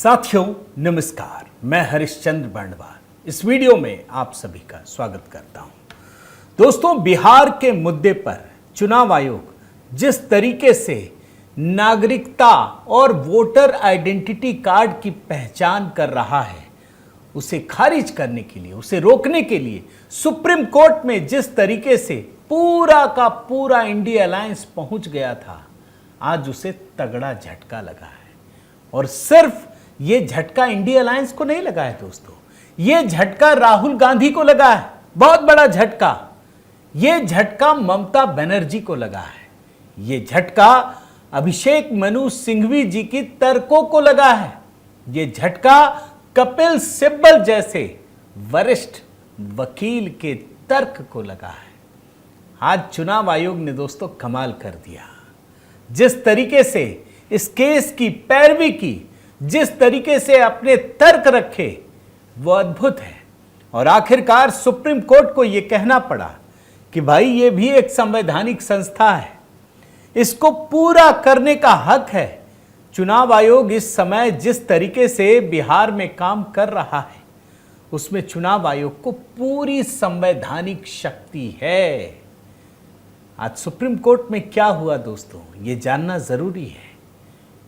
साथियों नमस्कार, मैं हरिश्चंद्र बर्णवाल इस वीडियो में आप सभी का स्वागत करता हूं। दोस्तों, बिहार के मुद्दे पर चुनाव आयोग जिस तरीके से नागरिकता और वोटर आइडेंटिटी कार्ड की पहचान कर रहा है, उसे खारिज करने के लिए, उसे रोकने के लिए सुप्रीम कोर्ट में जिस तरीके से पूरा का पूरा इंडिया अलायंस पहुंच गया था, आज उसे तगड़ा झटका लगा है। और सिर्फ ये झटका इंडिया अलायंस को नहीं लगा है दोस्तों, ये झटका राहुल गांधी को लगा है, बहुत बड़ा झटका। ये झटका ममता बनर्जी को लगा है, ये झटका अभिषेक मनु सिंघवी जी की तर्कों को लगा है, ये झटका कपिल सिब्बल जैसे वरिष्ठ वकील के तर्क को लगा है। आज चुनाव आयोग ने दोस्तों कमाल कर दिया। जिस तरीके से इस केस की पैरवी की, जिस तरीके से अपने तर्क रखे, वो अद्भुत है। और आखिरकार सुप्रीम कोर्ट को यह कहना पड़ा कि भाई ये भी एक संवैधानिक संस्था है, इसको पूरा करने का हक है। चुनाव आयोग इस समय जिस तरीके से बिहार में काम कर रहा है, उसमें चुनाव आयोग को पूरी संवैधानिक शक्ति है। आज सुप्रीम कोर्ट में क्या हुआ दोस्तों, ये जानना जरूरी है,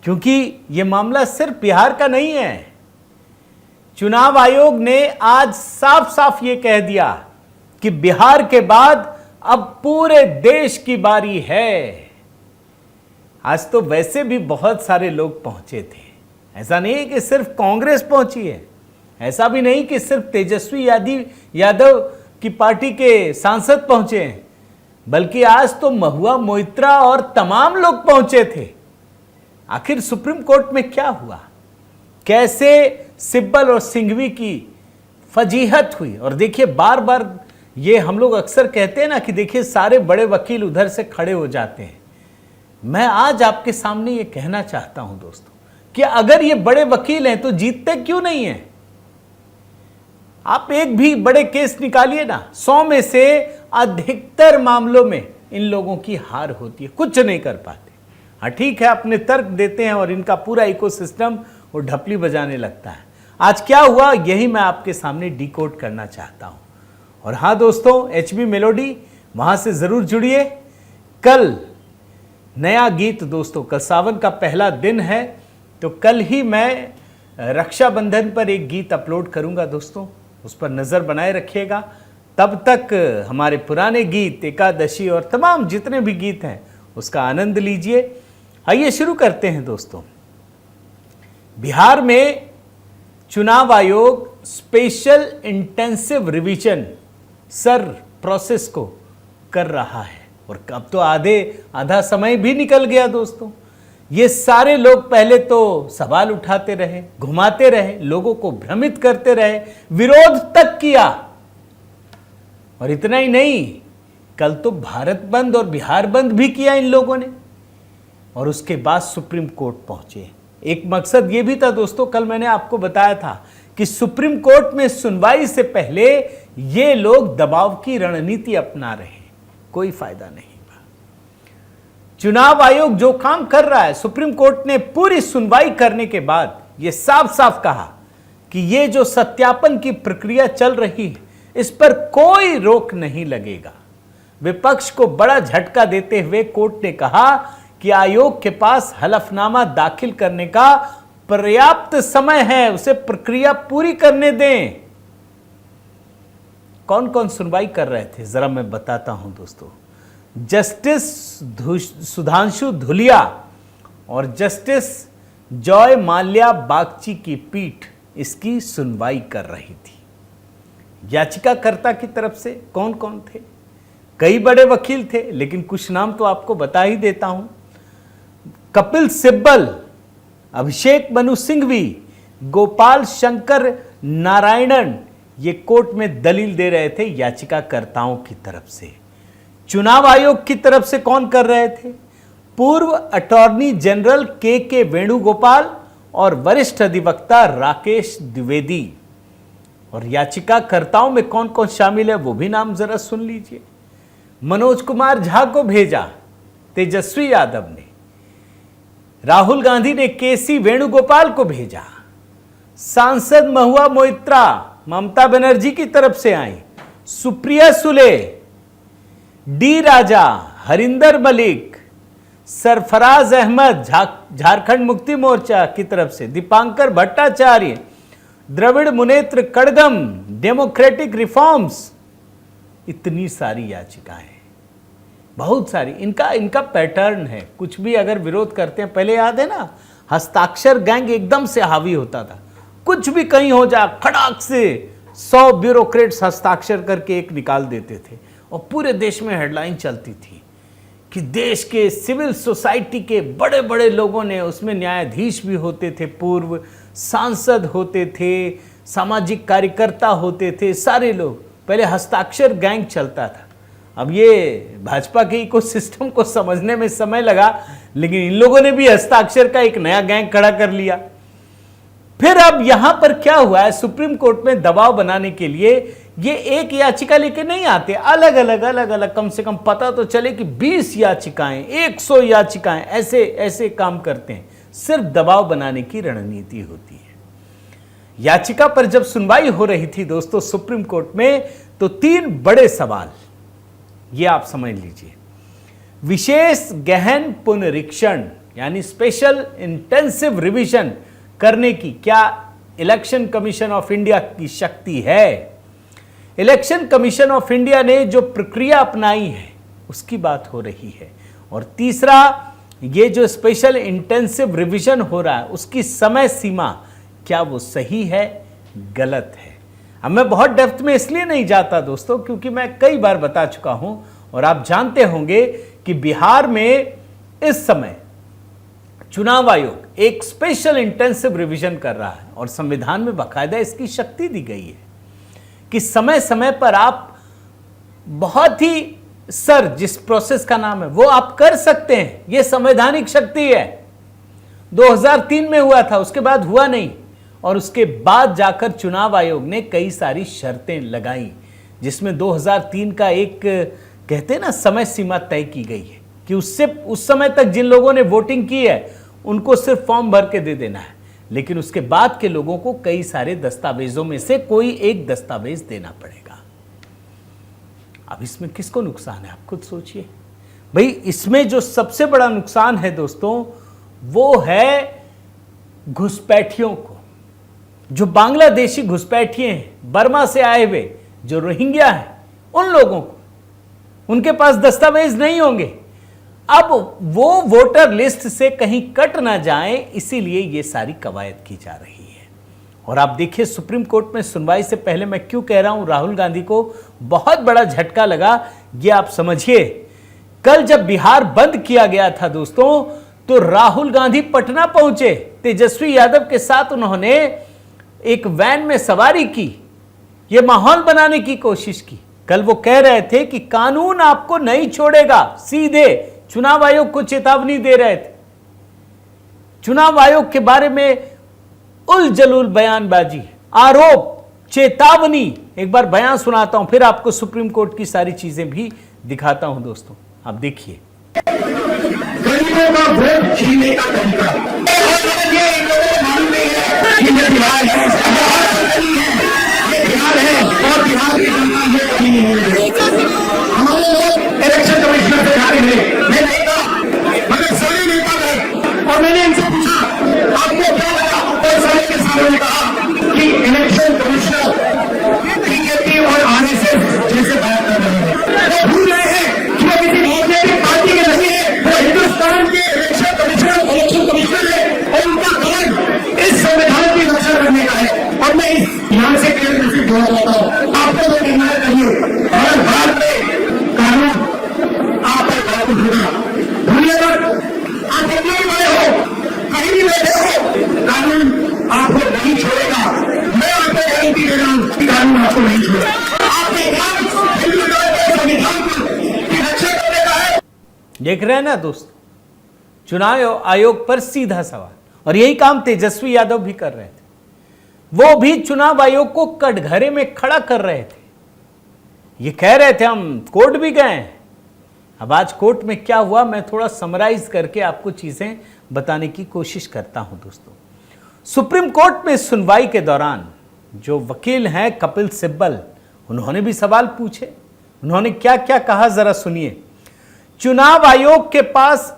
क्योंकि यह मामला सिर्फ बिहार का नहीं है। चुनाव आयोग ने आज साफ साफ ये कह दिया कि बिहार के बाद अब पूरे देश की बारी है। आज तो वैसे भी बहुत सारे लोग पहुंचे थे, ऐसा नहीं कि सिर्फ कांग्रेस पहुंची है, ऐसा भी नहीं कि सिर्फ तेजस्वी यादव की पार्टी के सांसद पहुंचे हैं, बल्कि आज तो महुआ मोइत्रा और तमाम लोग पहुंचे थे। आखिर सुप्रीम कोर्ट में क्या हुआ, कैसे सिब्बल और सिंघवी की फजीहत हुई। और देखिए, बार बार ये हम लोग अक्सर कहते हैं ना कि देखिए सारे बड़े वकील उधर से खड़े हो जाते हैं। मैं आज आपके सामने ये कहना चाहता हूं दोस्तों कि अगर ये बड़े वकील हैं तो जीतते क्यों नहीं हैं। आप एक भी बड़े केस निकालिए ना, 100 में से अधिकतर मामलों में इन लोगों की हार होती है, कुछ नहीं कर पाते। हाँ ठीक है, अपने तर्क देते हैं और इनका पूरा इकोसिस्टम वो ढपली बजाने लगता है। आज क्या हुआ, यही मैं आपके सामने डिकोड करना चाहता हूं। और हाँ दोस्तों, एचबी मेलोडी वहां से जरूर जुड़िए। कल नया गीत दोस्तों, कल सावन का पहला दिन है, तो कल ही मैं रक्षाबंधन पर एक गीत अपलोड करूंगा दोस्तों, उस पर नजर बनाए रखिएगा। तब तक हमारे पुराने गीत, एकादशी और तमाम जितने भी गीत हैं, उसका आनंद लीजिए। आइए शुरू करते हैं दोस्तों। बिहार में चुनाव आयोग special intensive revision sir process को कर रहा है, और अब तो आधा समय भी निकल गया दोस्तों। ये सारे लोग पहले तो सवाल उठाते रहे, घुमाते रहे, लोगों को भ्रमित करते रहे, विरोध तक किया। और इतना ही नहीं, कल तो भारत बंद और बिहार बंद भी किया इन लोगों ने, और उसके बाद सुप्रीम कोर्ट पहुंचे। एक मकसद यह भी था दोस्तों, कल मैंने आपको बताया था कि सुप्रीम कोर्ट में सुनवाई से पहले ये लोग दबाव की रणनीति अपना रहे हैं, कोई फायदा नहीं। चुनाव आयोग जो काम कर रहा है, सुप्रीम कोर्ट ने पूरी सुनवाई करने के बाद यह साफ साफ कहा कि ये जो सत्यापन की प्रक्रिया चल रही है, इस पर कोई रोक नहीं लगेगा। विपक्ष को बड़ा झटका देते हुए कोर्ट ने कहा कि आयोग के पास हलफनामा दाखिल करने का पर्याप्त समय है, उसे प्रक्रिया पूरी करने दें। कौन कौन सुनवाई कर रहे थे, जरा मैं बताता हूं दोस्तों। जस्टिस सुधांशु धुलिया और जस्टिस जॉय माल्या बागची की पीठ इसकी सुनवाई कर रही थी। याचिकाकर्ता की तरफ से कौन कौन थे, कई बड़े वकील थे, लेकिन कुछ नाम तो आपको बता ही देता हूं। कपिल सिब्बल, अभिषेक मनु सिंघवी, गोपाल शंकर नारायणन, ये कोर्ट में दलील दे रहे थे याचिकाकर्ताओं की तरफ से। चुनाव आयोग की तरफ से कौन कर रहे थे, पूर्व अटॉर्नी जनरल के वेणुगोपाल और वरिष्ठ अधिवक्ता राकेश द्विवेदी। और याचिकाकर्ताओं में कौन कौन शामिल है वो भी नाम जरा सुन लीजिए। मनोज कुमार झा को भेजा तेजस्वी यादव ने, राहुल गांधी ने केसी वेणुगोपाल को भेजा, सांसद महुआ मोइत्रा ममता बनर्जी की तरफ से आई, सुप्रिया सुले, डी राजा, हरिंदर मलिक, सरफराज अहमद झारखंड मुक्ति मोर्चा की तरफ से, दीपांकर भट्टाचार्य, द्रविड़ मुनेत्र कड़गम, डेमोक्रेटिक रिफॉर्म्स, इतनी सारी याचिकाएं, बहुत सारी। इनका पैटर्न है, कुछ भी अगर विरोध करते हैं, पहले याद है ना, हस्ताक्षर गैंग एकदम से हावी होता था, कुछ भी कहीं हो जा खड़ाक से 100 ब्यूरोक्रेट्स हस्ताक्षर करके एक निकाल देते थे और पूरे देश में हेडलाइन चलती थी कि देश के सिविल सोसाइटी के बड़े बड़े लोगों ने, उसमें न्यायाधीश भी होते थे, पूर्व सांसद होते थे, सामाजिक कार्यकर्ता होते थे, सारे लोग, पहले हस्ताक्षर गैंग चलता था। अब ये भाजपा के इकोसिस्टम को समझने में समय लगा, लेकिन इन लोगों ने भी हस्ताक्षर का एक नया गैंग खड़ा कर लिया। फिर अब यहां पर क्या हुआ है, सुप्रीम कोर्ट में दबाव बनाने के लिए ये एक याचिका लेके नहीं आते, अलग अलग कम से कम पता तो चले कि 20 याचिकाएं, 100 याचिकाएं, ऐसे काम करते हैं। सिर्फ दबाव बनाने की रणनीति होती है। याचिका पर जब सुनवाई हो रही थी दोस्तों सुप्रीम कोर्ट में, तो 3 बड़े सवाल ये आप समझ लीजिए। विशेष गहन पुनरीक्षण यानी स्पेशल इंटेंसिव रिवीजन करने की क्या इलेक्शन कमीशन ऑफ इंडिया की शक्ति है? इलेक्शन कमीशन ऑफ इंडिया ने जो प्रक्रिया अपनाई है उसकी बात हो रही है। और तीसरा, ये जो स्पेशल इंटेंसिव रिवीजन हो रहा है उसकी समय सीमा क्या वो सही है, गलत है? अब मैं बहुत डेप्थ में इसलिए नहीं जाता दोस्तों क्योंकि मैं कई बार बता चुका हूं और आप जानते होंगे कि बिहार में इस समय चुनाव आयोग एक स्पेशल इंटेंसिव रिवीजन कर रहा है और संविधान में बाकायदा इसकी शक्ति दी गई है कि समय समय पर आप बहुत ही जिस प्रोसेस का नाम है वो आप कर सकते हैं। यह संवैधानिक शक्ति है। 2003 में हुआ था, उसके बाद हुआ नहीं, और उसके बाद जाकर चुनाव आयोग ने कई सारी शर्तें लगाई जिसमें 2003 का एक कहते हैं ना समय सीमा तय की गई है कि उससे उस समय तक जिन लोगों ने वोटिंग की है उनको सिर्फ फॉर्म भर के दे देना है, लेकिन उसके बाद के लोगों को कई सारे दस्तावेजों में से कोई एक दस्तावेज देना पड़ेगा। अब इसमें किसको नुकसान है, आप खुद सोचिए भाई। इसमें जो सबसे बड़ा नुकसान है दोस्तों वो है घुसपैठियों को, जो बांग्लादेशी घुसपैठिए हैं, बर्मा से आए हुए जो रोहिंग्या हैं, उन लोगों को उनके पास दस्तावेज नहीं होंगे। अब वो वोटर लिस्ट से कहीं कट ना जाए, इसीलिए ये सारी कवायद की जा रही है। और आप देखिए सुप्रीम कोर्ट में सुनवाई से पहले मैं क्यों कह रहा हूं राहुल गांधी को बहुत बड़ा झटका लगा, ये आप समझिए। कल जब बिहार बंद किया गया था दोस्तों, तो राहुल गांधी पटना पहुंचे, तेजस्वी यादव के साथ उन्होंने एक वैन में सवारी की, यह माहौल बनाने की कोशिश की। कल वो कह रहे थे कि कानून आपको नहीं छोड़ेगा, सीधे चुनाव आयोग को चेतावनी दे रहे थे। चुनाव आयोग के बारे में उल जलूल बयानबाजी, आरोप, चेतावनी। एक बार बयान सुनाता हूं, फिर आपको सुप्रीम कोर्ट की सारी चीजें भी दिखाता हूं दोस्तों, आप देखिए। गरीबों का वोट छीनने का तरीका ये इन लोगों को मालूम नहीं है कि ये बिहार है, बिहार है और बिहार की जनता ये कभी नहीं है। हमारे लोग इलेक्शन कमिश्नर से खा रहे हैं, मैं नहीं था, मगर सारे नेता गए और मैंने इनसे पूछा आपको क्या लगा, और सारे के सामने ने कहा कि इलेक्शन कमिश्नर बीजेपी और आरएसएस जैसे बात कर रहे हैं, वो भूल रहे हैं कि वो किसी राजनीतिक पार्टी के नहीं है, वो हिंदुस्तान के इलेक्शन कमिश्नर है और उनका काम इस संविधान की रक्षा करने का है। और मैं इस यहाँ से क्लियर मैसेज जोड़ना चाहता हूँ, आपको तो कहना चाहिए हर हाल में कानून आप पर लागू होगा। भूलिए मत, आप कितने भी बड़े हो, कहीं भी बैठे हो, कानून आपको नहीं छोड़ेगा। मैं आपको गारंटी दे रहा हूँ कि कानून आपको नहीं छोड़ेगा। आपके काम हिंदुस्तान के संविधान की रक्षा करने का है। देख रहे हैं ना दोस्त, चुनाव आयोग पर सीधा सवाल, और यही काम तेजस्वी यादव भी कर रहे थे। वो भी चुनाव आयोग को कटघरे में खड़ा कर रहे थे। ये कह रहे थे हम कोर्ट भी गए हैं। अब आज कोर्ट में क्या हुआ मैं थोड़ा समराइज करके आपको चीजें बताने की कोशिश करता हूं दोस्तों। सुप्रीम कोर्ट में सुनवाई के दौरान जो वकील हैं कपिल सिब्बल, उन्होंने भी सवाल पूछे। उन्होंने क्या क्या कहा जरा सुनिए। चुनाव आयोग के पास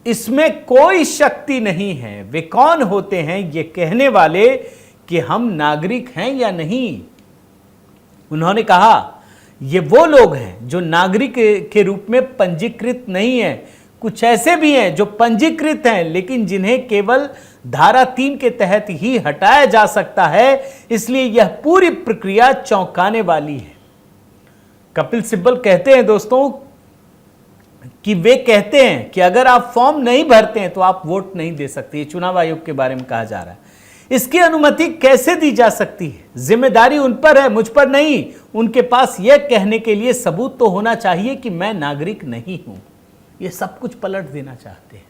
इसमें कोई शक्ति नहीं है। वे कौन होते हैं ये कहने वाले कि हम नागरिक हैं या नहीं। उन्होंने कहा ये वो लोग हैं जो नागरिक के रूप में पंजीकृत नहीं है। कुछ ऐसे भी हैं जो पंजीकृत हैं लेकिन जिन्हें केवल धारा 3 के तहत ही हटाया जा सकता है, इसलिए यह पूरी प्रक्रिया चौंकाने वाली है। कपिल सिब्बल कहते हैं दोस्तों कि वे कहते हैं कि अगर आप फॉर्म नहीं भरते हैं तो आप वोट नहीं दे सकते। ये चुनाव आयोग के बारे में कहा जा रहा है। इसकी अनुमति कैसे दी जा सकती है? जिम्मेदारी उन पर है, मुझ पर नहीं। उनके पास यह कहने के लिए सबूत तो होना चाहिए कि मैं नागरिक नहीं हूं। ये सब कुछ पलट देना चाहते हैं।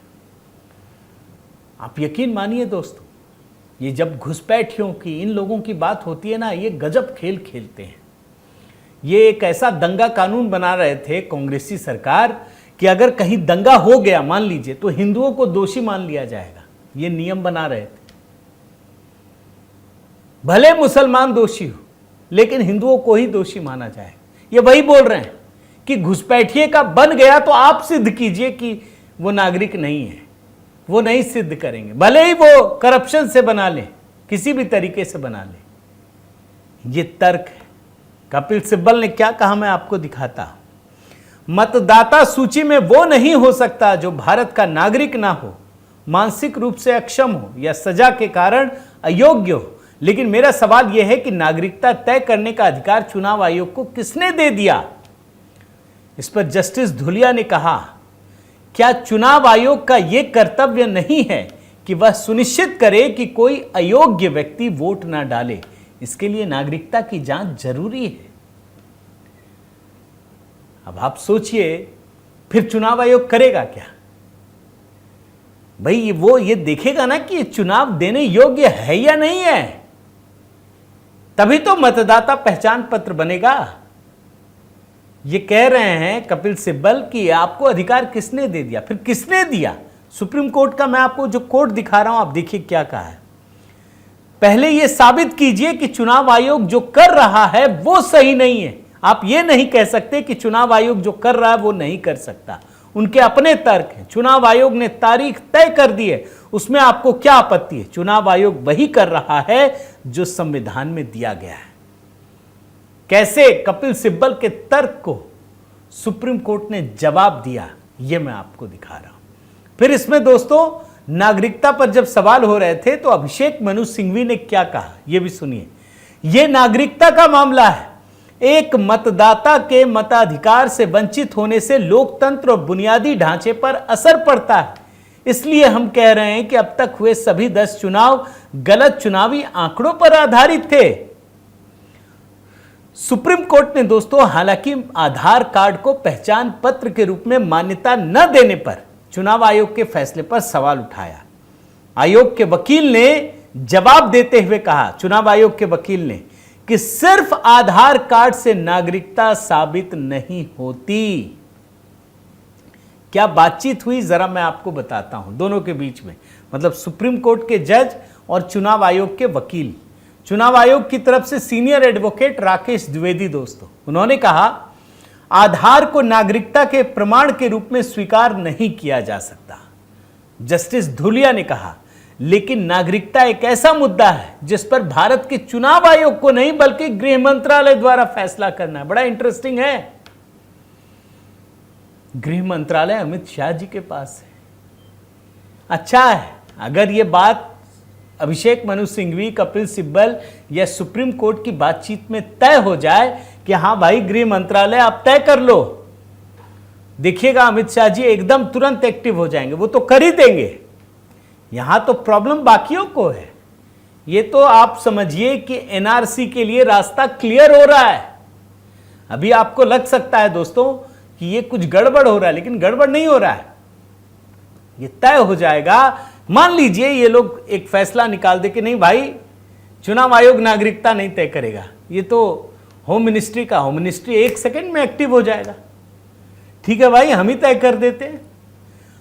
आप यकीन मानिए दोस्तों, ये जब घुसपैठियों की, इन लोगों की बात होती है ना, ये गजब खेल खेलते हैं। ये एक ऐसा दंगा कानून बना रहे थे कांग्रेसी सरकार कि अगर कहीं दंगा हो गया मान लीजिए तो हिंदुओं को दोषी मान लिया जाएगा। ये नियम बना रहे थे। भले मुसलमान दोषी हो लेकिन हिंदुओं को ही दोषी माना जाए। ये वही बोल रहे हैं कि घुसपैठिए का बन गया तो आप सिद्ध कीजिए कि वो नागरिक नहीं है। वो नहीं सिद्ध करेंगे, भले ही वो करप्शन से बना ले, किसी भी तरीके से बना ले। ये तर्क है। कपिल सिब्बल ने क्या कहा मैं आपको दिखाता हूं। मतदाता सूची में वो नहीं हो सकता जो भारत का नागरिक ना हो, मानसिक रूप से अक्षम हो या सजा के कारण अयोग्य हो। लेकिन मेरा सवाल यह है कि नागरिकता तय करने का अधिकार चुनाव आयोग को किसने दे दिया? इस पर जस्टिस धुलिया ने कहा, क्या चुनाव आयोग का यह कर्तव्य नहीं है कि वह सुनिश्चित करे कि कोई अयोग्य व्यक्ति वोट ना डाले? इसके लिए नागरिकता की जांच जरूरी है। अब आप सोचिए, फिर चुनाव आयोग करेगा क्या? भाई वो ये देखेगा ना कि चुनाव देने योग्य है या नहीं है, तभी तो मतदाता पहचान पत्र बनेगा। ये कह रहे हैं कपिल सिब्बल कि आपको अधिकार किसने दे दिया? फिर किसने दिया? सुप्रीम कोर्ट का मैं आपको जो कोर्ट दिखा रहा हूं, आप देखिए क्या कहा है। पहले यह साबित कीजिए कि चुनाव आयोग जो कर रहा है वो सही नहीं है। आप ये नहीं कह सकते कि चुनाव आयोग जो कर रहा है वो नहीं कर सकता। उनके अपने तर्क हैं। चुनाव आयोग ने तारीख तय कर दी है, उसमें आपको क्या आपत्ति है? चुनाव आयोग वही कर रहा है जो संविधान में दिया गया है। कैसे कपिल सिब्बल के तर्क को सुप्रीम कोर्ट ने जवाब दिया, यह मैं आपको दिखा रहा हूं। फिर इसमें दोस्तों नागरिकता पर जब सवाल हो रहे थे तो अभिषेक मनु सिंघवी ने क्या कहा, यह भी सुनिए। यह नागरिकता का मामला है। एक मतदाता के मताधिकार से वंचित होने से लोकतंत्र और बुनियादी ढांचे पर असर पड़ता है। इसलिए हम कह रहे हैं कि अब तक हुए सभी 10 चुनाव गलत चुनावी आंकड़ों पर आधारित थे। सुप्रीम कोर्ट ने दोस्तों हालांकि आधार कार्ड को पहचान पत्र के रूप में मान्यता न देने पर चुनाव आयोग के फैसले पर सवाल उठाया। आयोग के वकील ने जवाब देते हुए कहा, चुनाव आयोग के वकील ने, कि सिर्फ आधार कार्ड से नागरिकता साबित नहीं होती। क्या बातचीत हुई जरा मैं आपको बताता हूं दोनों के बीच में, मतलब सुप्रीम कोर्ट के जज और चुनाव आयोग के वकील। चुनाव आयोग की तरफ से सीनियर एडवोकेट राकेश द्विवेदी दोस्तों, उन्होंने कहा आधार को नागरिकता के प्रमाण के रूप में स्वीकार नहीं किया जा सकता। जस्टिस धुलिया ने कहा लेकिन नागरिकता एक ऐसा मुद्दा है जिस पर भारत के चुनाव आयोग को नहीं बल्कि गृह मंत्रालय द्वारा फैसला करना है। बड़ा इंटरेस्टिंग है। गृह मंत्रालय अमित शाह जी के पास है। अच्छा है, अगर यह बात अभिषेक मनु सिंघवी, कपिल सिब्बल या सुप्रीम कोर्ट की बातचीत में तय हो जाए कि हां भाई गृह मंत्रालय आप तय कर लो, देखिएगा अमित शाह जी एकदम तुरंत एक्टिव हो जाएंगे। वो तो कर ही देंगे। यहां तो प्रॉब्लम बाकियों को है। ये तो आप समझिए कि एनआरसी के लिए रास्ता क्लियर हो रहा है। अभी आपको लग सकता है दोस्तों कि ये कुछ गड़बड़ हो रहा है, लेकिन गड़बड़ नहीं हो रहा है। ये तय हो जाएगा। मान लीजिए ये लोग एक फैसला निकाल दे कि नहीं भाई चुनाव आयोग नागरिकता नहीं तय करेगा, ये तो होम मिनिस्ट्री का, होम मिनिस्ट्री 1 सेकंड में एक्टिव हो जाएगा। ठीक है भाई, हम ही तय कर देते हैं,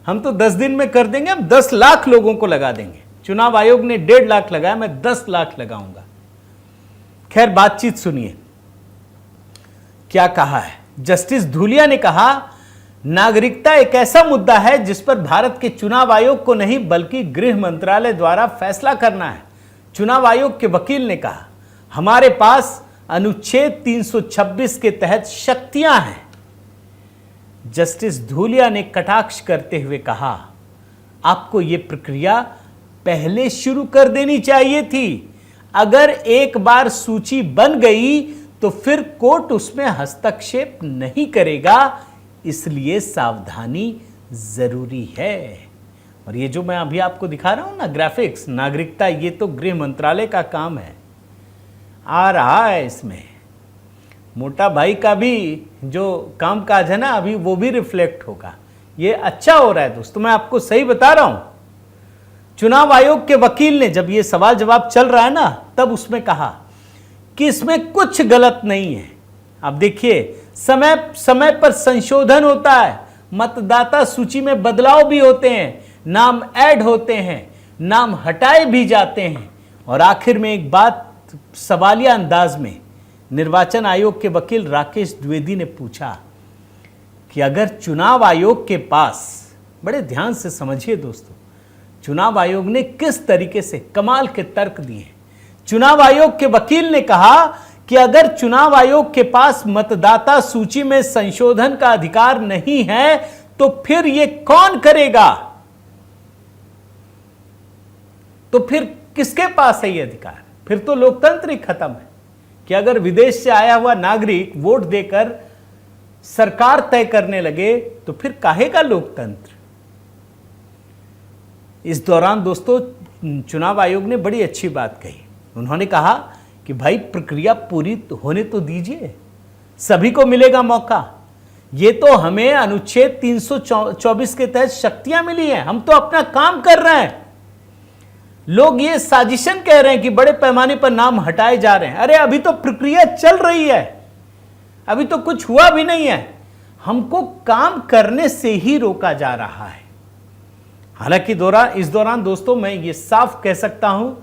हम तो 10 दिन में कर देंगे, हम 10 लाख लोगों को लगा देंगे। चुनाव आयोग ने 1.5 लाख लगाया, मैं 10 लाख लगाऊंगा। खैर, बातचीत सुनिए क्या कहा है। जस्टिस धूलिया ने कहा, नागरिकता एक ऐसा मुद्दा है जिस पर भारत के चुनाव आयोग को नहीं बल्कि गृह मंत्रालय द्वारा फैसला करना है। चुनाव आयोग के वकील ने कहा, हमारे पास अनुच्छेद 326 के तहत शक्तियां हैं। जस्टिस धूलिया ने कटाक्ष करते हुए कहा, आपको यह प्रक्रिया पहले शुरू कर देनी चाहिए थी। अगर एक बार सूची बन गई तो फिर कोर्ट उसमें हस्तक्षेप नहीं करेगा, इसलिए सावधानी जरूरी है। और ये जो मैं अभी आपको दिखा रहा हूं ना ग्राफिक्स, नागरिकता, ये तो गृह मंत्रालय का काम है, आ रहा है इसमें। मोटा भाई का भी जो कामकाज है ना अभी, वो भी रिफ्लेक्ट होगा। ये अच्छा हो रहा है दोस्तों, मैं आपको सही बता रहा हूं। चुनाव आयोग के वकील ने जब ये सवाल जवाब चल रहा है ना, तब उसमें कहा कि इसमें कुछ गलत नहीं है। अब देखिए, समय समय पर संशोधन होता है, मतदाता सूची में बदलाव भी होते हैं, नाम ऐड होते हैं, नाम हटाए भी जाते हैं। और आखिर में एक बात सवालिया अंदाज में निर्वाचन आयोग के वकील राकेश द्विवेदी ने पूछा कि अगर चुनाव आयोग के पास, बड़े ध्यान से समझिए दोस्तों, चुनाव आयोग ने किस तरीके से कमाल के तर्क दिए। चुनाव आयोग के वकील ने कहा कि अगर चुनाव आयोग के पास मतदाता सूची में संशोधन का अधिकार नहीं है तो फिर यह कौन करेगा? तो फिर किसके पास है यह अधिकार? फिर तो लोकतंत्र ही खत्म है कि अगर विदेश से आया हुआ नागरिक वोट देकर सरकार तय करने लगे तो फिर काहे का लोकतंत्र। इस दौरान दोस्तों चुनाव आयोग ने बड़ी अच्छी बात कही। उन्होंने कहा कि भाई प्रक्रिया पूरी होने तो दीजिए, सभी को मिलेगा मौका। ये तो हमें अनुच्छेद 324 के तहत शक्तियां मिली हैं, हम तो अपना काम कर रहे हैं। लोग ये साजिशन कह रहे हैं कि बड़े पैमाने पर नाम हटाए जा रहे हैं। अरे अभी तो प्रक्रिया चल रही है, अभी तो कुछ हुआ भी नहीं है। हमको काम करने से ही रोका जा रहा है। हालांकि इस दौरान दोस्तों मैं ये साफ कह सकता हूं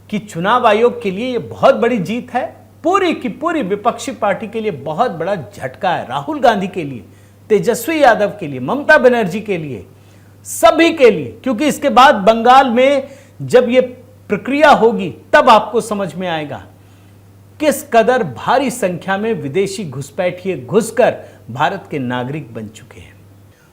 कि चुनाव आयोग के लिए ये बहुत बड़ी जीत है, पूरी की पूरी विपक्षी पार्टी के लिए बहुत बड़ा झटका है। राहुल गांधी के लिए, तेजस्वी यादव के लिए, ममता बनर्जी के लिए, सभी के लिए। क्योंकि इसके बाद बंगाल में जब ये प्रक्रिया होगी तब आपको समझ में आएगा किस कदर भारी संख्या में विदेशी घुसपैठिए घुसकर भारत के नागरिक बन चुके हैं।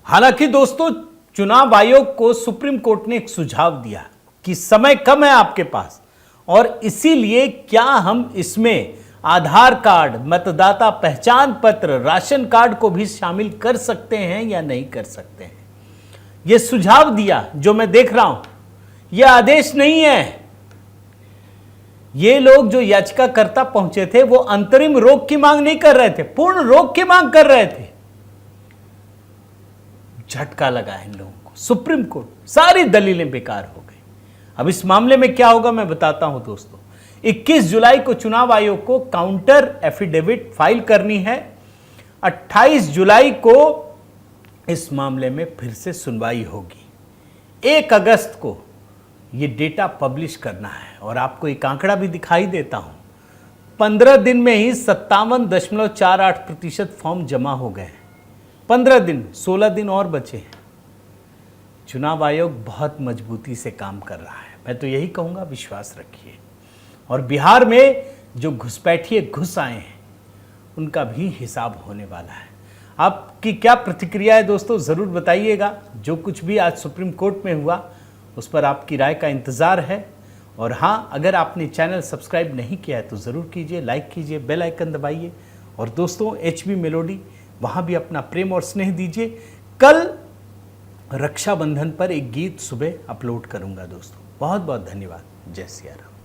हालांकि दोस्तों चुनाव आयोग को सुप्रीम कोर्ट ने एक सुझाव दिया कि समय कम है आपके पास, और इसीलिए क्या हम इसमें आधार कार्ड, मतदाता पहचान पत्र, राशन कार्ड को भी शामिल कर सकते हैं या नहीं कर सकते हैं। यह सुझाव दिया जो मैं देख रहा हूं, यह आदेश नहीं है। ये लोग जो याचिकाकर्ता पहुंचे थे वो अंतरिम रोक की मांग नहीं कर रहे थे, पूर्ण रोक की मांग कर रहे थे। झटका लगा इन लोगों को, सुप्रीम कोर्ट सारी दलीलें बेकार हो गई। अब इस मामले में क्या होगा मैं बताता हूं दोस्तों। 21 जुलाई को चुनाव आयोग को काउंटर एफिडेविट फाइल करनी है। 28 जुलाई को इस मामले में फिर से सुनवाई होगी। 1 अगस्त को यह डेटा पब्लिश करना है। और आपको एक आंकड़ा भी दिखाई देता हूं, 15 दिन में ही 57.48% फॉर्म जमा हो गए। 15 दिन, 16 दिन और बचे हैं। चुनाव आयोग बहुत मजबूती से काम कर रहा है। मैं तो यही कहूंगा, विश्वास रखिए। और बिहार में जो घुसपैठिए घुस आए हैं उनका भी हिसाब होने वाला है। आपकी क्या प्रतिक्रिया है दोस्तों, ज़रूर बताइएगा। जो कुछ भी आज सुप्रीम कोर्ट में हुआ उस पर आपकी राय का इंतज़ार है। और हाँ, अगर आपने चैनल सब्सक्राइब नहीं किया है तो ज़रूर कीजिए, लाइक कीजिए, बेल आइकन दबाइए। और दोस्तों HB मेलोडी, वहाँ भी अपना प्रेम और स्नेह दीजिए। कल रक्षाबंधन पर एक गीत सुबह अपलोड करूँगा दोस्तों। बहुत बहुत धन्यवाद। जय सिया राम।